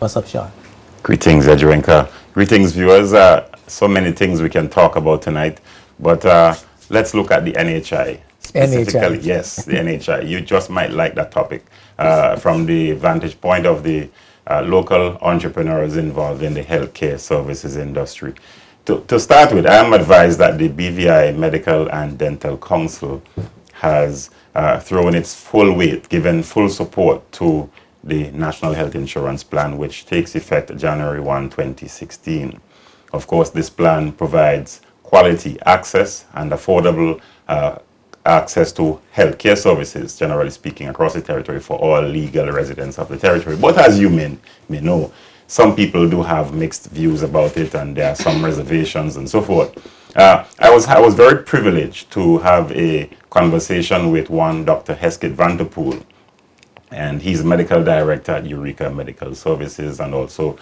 What's up, Sean? Greetings, Edgerenka. Greetings, viewers. So many things we can talk about tonight, but let's look at the NHI. Specifically, NHI. yes, the NHI. You just might like that topic from the vantage point of the local entrepreneurs involved in the healthcare services industry. To start with, I am advised that the BVI Medical and Dental Council has thrown its full weight, given full support to the National Health Insurance Plan, which takes effect January 1, 2016. Of course, this plan provides quality access and affordable access to healthcare services, generally speaking, across the territory for all legal residents of the territory. But as you may know, some people do have mixed views about it, and there are some reservations and so forth. I was very privileged to have a conversation with one Dr. Hesketh Vanterpool, and he's medical director at Eureka Medical Services, and also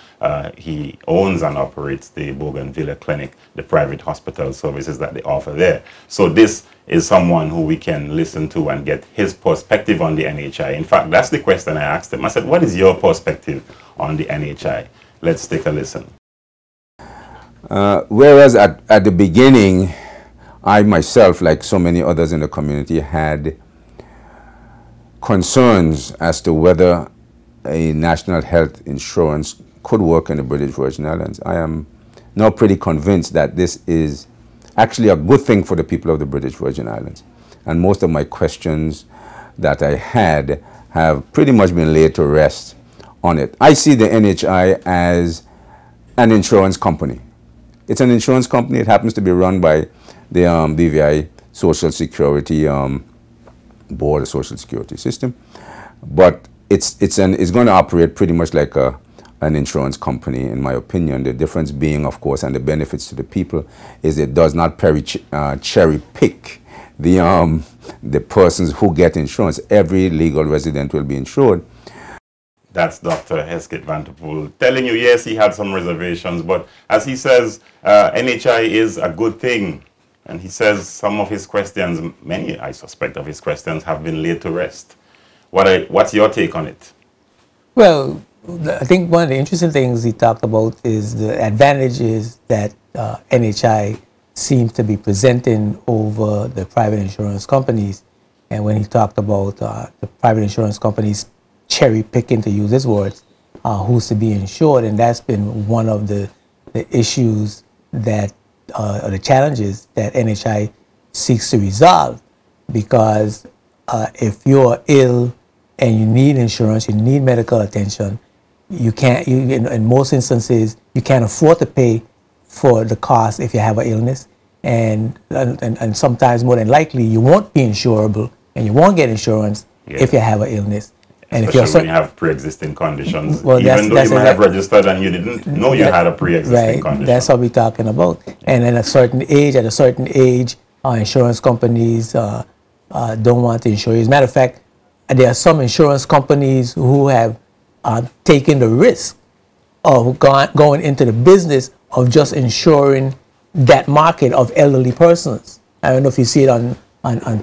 he owns and operates the Bougainvillea Clinic, the private hospital services that they offer there. So this is someone who we can listen to and get his perspective on the NHI. In fact, that's the question I asked him. I said, what is your perspective on the NHI? Let's take a listen. Whereas at the beginning, I myself, like so many others in the community, had concerns as to whether a national health insurance could work in the British Virgin Islands. I am now pretty convinced that this is actually a good thing for the people of the British Virgin Islands. And most of my questions that I had have pretty much been laid to rest on it. I see the NHI as an insurance company. It's an insurance company. It happens to be run by the BVI Social Security Board, the Social Security System, but it's going to operate pretty much like an insurance company, in my opinion. The difference being, of course, and the benefits to the people, is it does not cherry pick the persons who get insurance. Every legal resident will be insured. That's Dr. Hesketh Vanterpool telling you, yes, he had some reservations, but as he says, NHI is a good thing. And he says some of his questions, many, I suspect, of his questions have been laid to rest. What's your take on it? Well, I think one of the interesting things he talked about is the advantages that NHI seems to be presenting over the private insurance companies. And when he talked about the private insurance companies cherry picking, to use his words, who's to be insured, and that's been one of the issues that or the challenges that NHI seeks to resolve, because if you're ill and you need insurance, you need medical attention, you can't. In most instances, you can't afford to pay for the cost if you have an illness, and sometimes more than likely you won't be insurable and you won't get insurance if you have an illness. And especially when you have pre-existing conditions, well, even though you might have registered and you didn't know you had a pre-existing condition. That's what we're talking about. And at a certain age, insurance companies don't want to insure you. As a matter of fact, there are some insurance companies who have taken the risk of going into the business of just insuring that market of elderly persons. I don't know if you see it on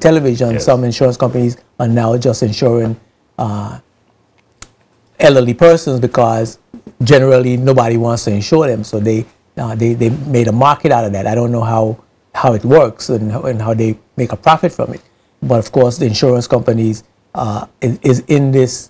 television. Yes. Some insurance companies are now just insuring elderly persons because generally nobody wants to insure them, so they made a market out of that. I don't know how it works and how they make a profit from it, but of course the insurance companies is in this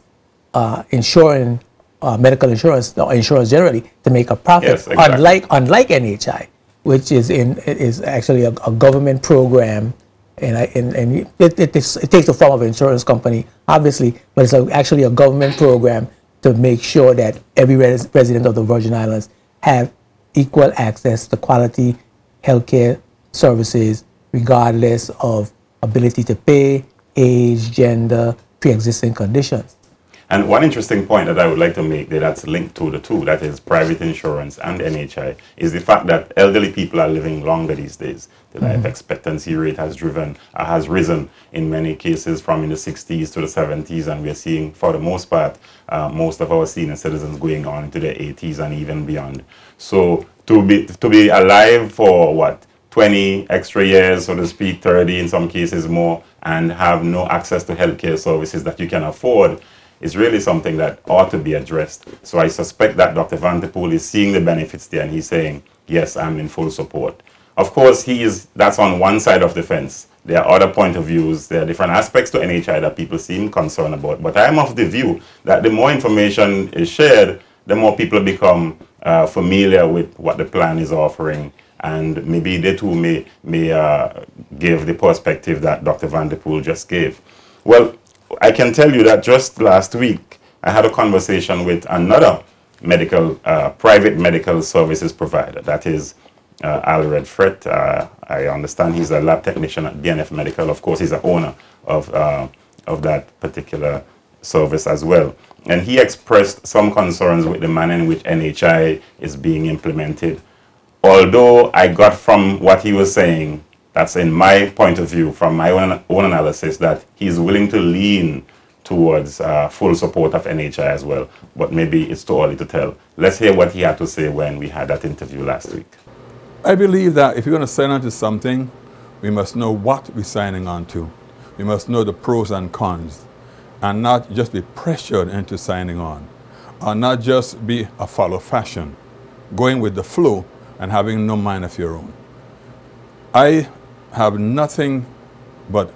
insuring medical insurance or insurance generally to make a profit. Yes, exactly. Unlike NHI, which is actually a government program. And it takes the form of an insurance company, obviously, but it's actually a government program to make sure that every resident of the Virgin Islands have equal access to quality healthcare services, regardless of ability to pay, age, gender, pre-existing conditions. And one interesting point that I would like to make that's linked to the two, that is private insurance and NHI, is the fact that elderly people are living longer these days. The life expectancy rate has risen in many cases from in the 60s to the 70s, and we're seeing, for the most part, most of our senior citizens going on into their 80s and even beyond. So to be alive for what, 20 extra years, so to speak, 30 in some cases more, and have no access to healthcare services that you can afford, is really something that ought to be addressed. So I suspect that Dr. Van der Poel is seeing the benefits there and he's saying, yes, I'm in full support. Of course, that's on one side of the fence. There are other point of views. There are different aspects to NHI that people seem concerned about. But I'm of the view that the more information is shared, the more people become familiar with what the plan is offering. And maybe they too may give the perspective that Dr. Van der Poel just gave. Well, I can tell you that just last week, I had a conversation with another private medical services provider. That is Alred Fret. I understand he's a lab technician at DNF Medical. Of course, he's the owner of that particular service as well. And he expressed some concerns with the manner in which NHI is being implemented. Although I got from what he was saying, that's in my point of view, from my own analysis, that he's willing to lean towards full support of NHI as well. But maybe it's too early to tell. Let's hear what he had to say when we had that interview last week. I believe that if you're going to sign on to something, we must know what we're signing on to. We must know the pros and cons, and not just be pressured into signing on, or not just be a follow fashion, going with the flow and having no mind of your own. I have nothing but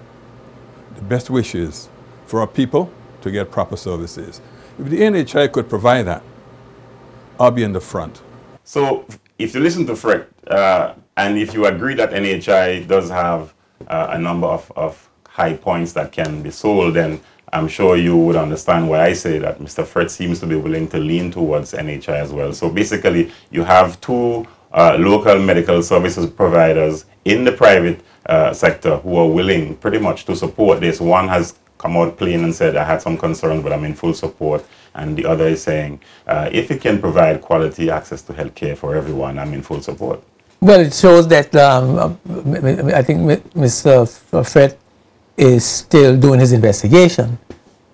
the best wishes for our people to get proper services. If the NHI could provide that, I'll be in the front. So if you listen to Fred, and if you agree that NHI does have a number of high points that can be sold, then I'm sure you would understand why I say that Mr. Fred seems to be willing to lean towards NHI as well. So basically, you have two local medical services providers in the private sector who are willing pretty much to support this. One has come out plain and said, I had some concerns, but I'm in full support. And the other is saying, if it can provide quality access to healthcare for everyone, I'm in full support. Well, it shows that I think Mr. Fred is still doing his investigation,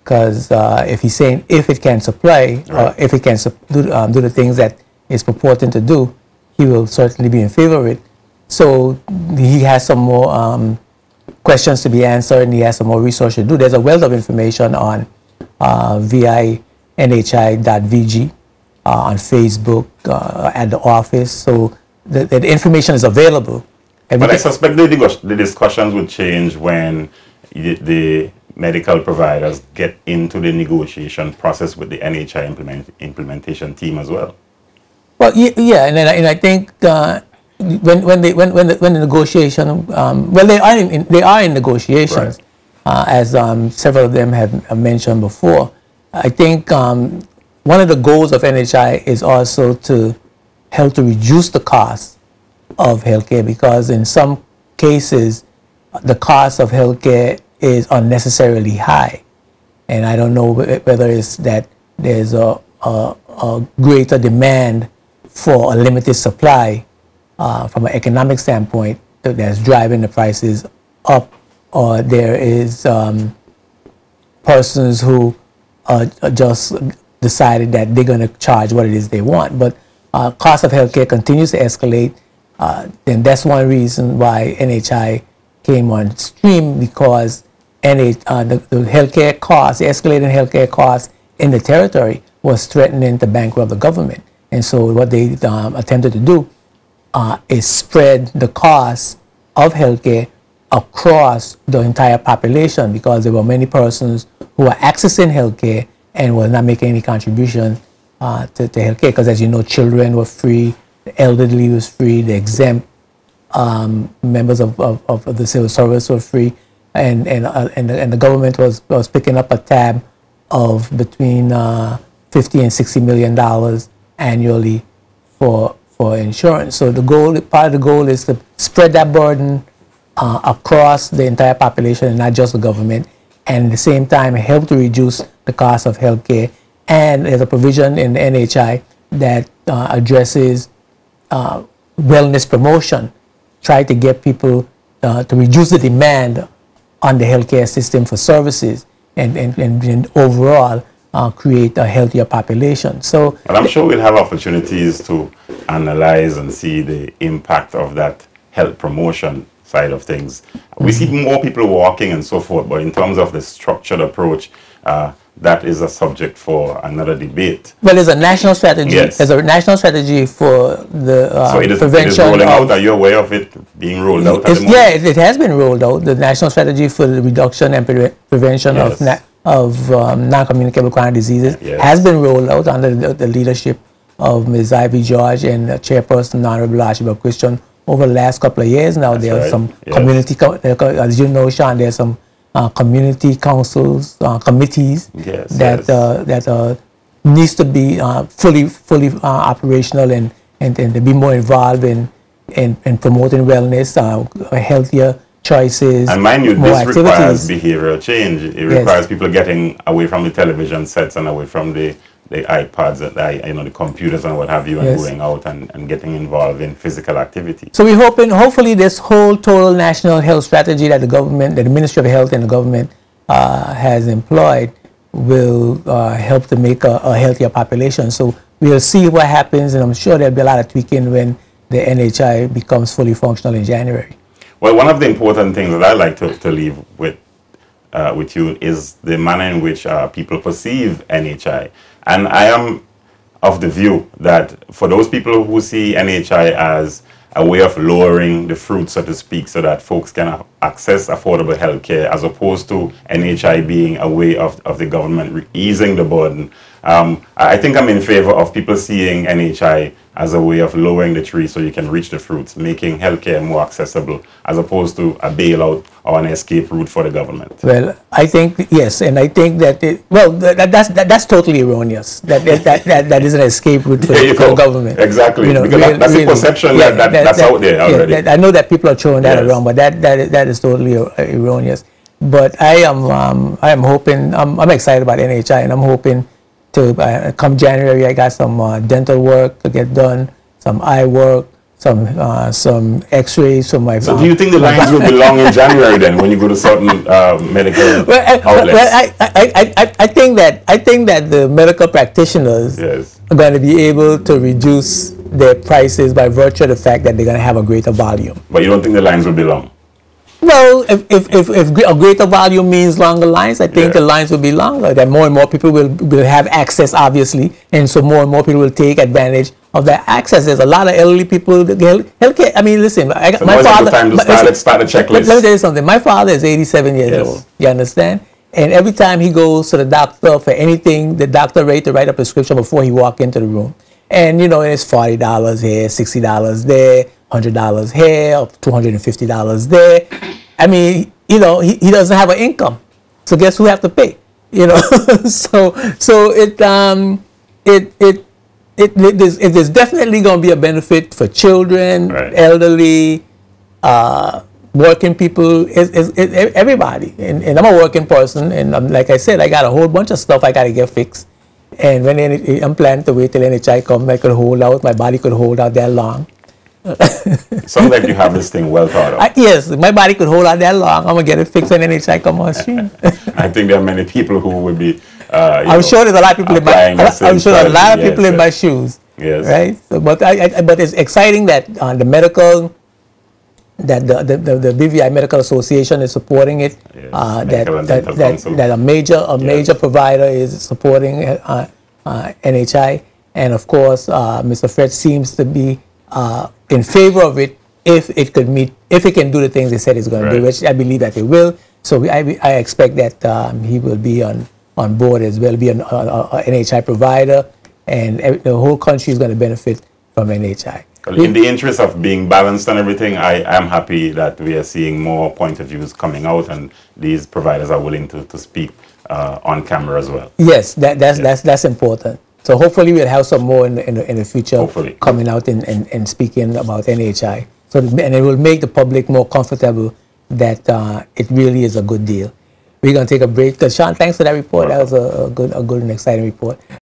because if he's saying if it can supply, right, or if it can do the things that it's purporting to do, he will certainly be in favor of it. So he has some more questions to be answered, and he has some more research to do. There's a wealth of information on vinhi.vg on Facebook, at the office. So the information is available. But I suspect the discussions would change when the medical providers get into the negotiation process with the NHI implementation team as well. Well, yeah, and I think when the negotiation, well, they are in negotiations, right, as several of them have mentioned before. I think one of the goals of NHI is also to help to reduce the cost of healthcare, because in some cases the cost of healthcare is unnecessarily high, and I don't know whether it's that there's a greater demand for a limited supply from an economic standpoint that's driving the prices up, or there is persons who just decided that they're going to charge what it is they want. But cost of healthcare continues to escalate. Then that's one reason why NHI came on stream, because the healthcare costs, the escalating healthcare costs in the territory, was threatening to bankrupt the government. And so what they attempted to do is spread the cost of healthcare across the entire population, because there were many persons who were accessing healthcare and were not making any contribution to healthcare, because, as you know, children were free, the elderly was free, the exempt members of the civil service were free, and the government was picking up a tab of between $50 and $60 million annually for insurance. So part of the goal is to spread that burden across the entire population, and not just the government, and at the same time help to reduce the cost of healthcare. And there's a provision in the NHI that addresses wellness promotion, try to get people to reduce the demand on the healthcare system for services, and overall create a healthier population. So, but I'm sure we'll have opportunities to analyze and see the impact of that health promotion side of things. We see more people walking and so forth, but in terms of the structured approach, that is a subject for another debate. Well, there's a national strategy. Yes. There's a national strategy for the So it is prevention rolling of, out. Are you aware of it being rolled out at the moment? Yeah, it has been rolled out. The national strategy for the reduction and prevention Yes. of non-communicable chronic diseases Yes. has been rolled out under the leadership of Ms. Ivy George and Chairperson Honorable Archibald Christian over the last couple of years. Now there are right. some Yes. community, as you know, Sean, there's some community councils, committees Yes, that yes. needs to be fully operational and to be more involved in promoting wellness, healthier choices, And mind you, more this requires activities. behavioral change. It Yes. requires people getting away from the television sets and away from the iPads, the computers and what have you, and Yes. going out and getting involved in physical activity. So we're hoping, hopefully, this whole total national health strategy that the government, that the Ministry of Health and the government has employed will help to make a healthier population. So we'll see what happens, and I'm sure there'll be a lot of tweaking when the NHI becomes fully functional in January. Well, one of the important things that I like to leave with you is the manner in which people perceive NHI. And I am of the view that for those people who see NHI as a way of lowering the fruit, so to speak, so that folks can access affordable health care, as opposed to NHI being a way of the government easing the burden, I think I'm in favor of people seeing NHI as a way of lowering the tree so you can reach the fruits, making healthcare more accessible, as opposed to a bailout or an escape route for the government. Well, I think yes, and I think that that's totally erroneous. That is an escape route for the government. Exactly, because that's the perception that's out there already. I know that people are throwing that Yes. around, but that is totally erroneous. But I am hoping, I'm excited about NHI, and I'm hoping to come January, I got some dental work to get done, some eye work, some X-rays from my. So do you think the lines will be long in January then, when you go to certain medical outlets? I think that the medical practitioners Yes. are going to be able to reduce their prices by virtue of the fact that they're going to have a greater volume. But you don't think the lines will be long? Well, if a greater volume means longer lines, I think the lines will be longer. That more and more people will have access, obviously, and so more and more people will take advantage of that access. There's a lot of elderly people. Healthcare. I mean, listen, my father. Let's start a checklist. Let me tell you something. My father is 87 years Yes. old. You understand? And every time he goes to the doctor for anything, the doctor ready to write a prescription before he walk into the room. And it's $40 here, $60 there, $100 here, $250 there. I mean, he doesn't have an income, so guess who have to pay? So it is definitely going to be a benefit for children, Right. elderly, working people, everybody. And I'm a working person, and like I said, I got a whole bunch of stuff I got to get fixed. And when I'm planning to wait till NHI comes, I could hold out, my body could hold out that long. Sounds like you have this thing well thought out. Yes, my body could hold out that long. I'm going to get it fixed when NHI come on stream. I think there are many people who would be. I'm sure there's a lot of people in my shoes. Yes. Right. So, but it's exciting that the medical, that the BVI Medical Association is supporting it. Yes. That a major provider is supporting NHI, and of course, Mr. Fred seems to be in favor of it if it can do the things they said it's going to do, which I believe that it will. So I expect that he will be on board as well, be an NHI provider, and the whole country is going to benefit from NHI. In the interest of being balanced and everything, I am happy that we are seeing more point of views coming out, and these providers are willing to speak on camera as well. Yes, that's important. So hopefully we'll have some more in the future coming out and speaking about NHI. So and it will make the public more comfortable that it really is a good deal. We're going to take a break. Sean, thanks for that report. That was a good and exciting report.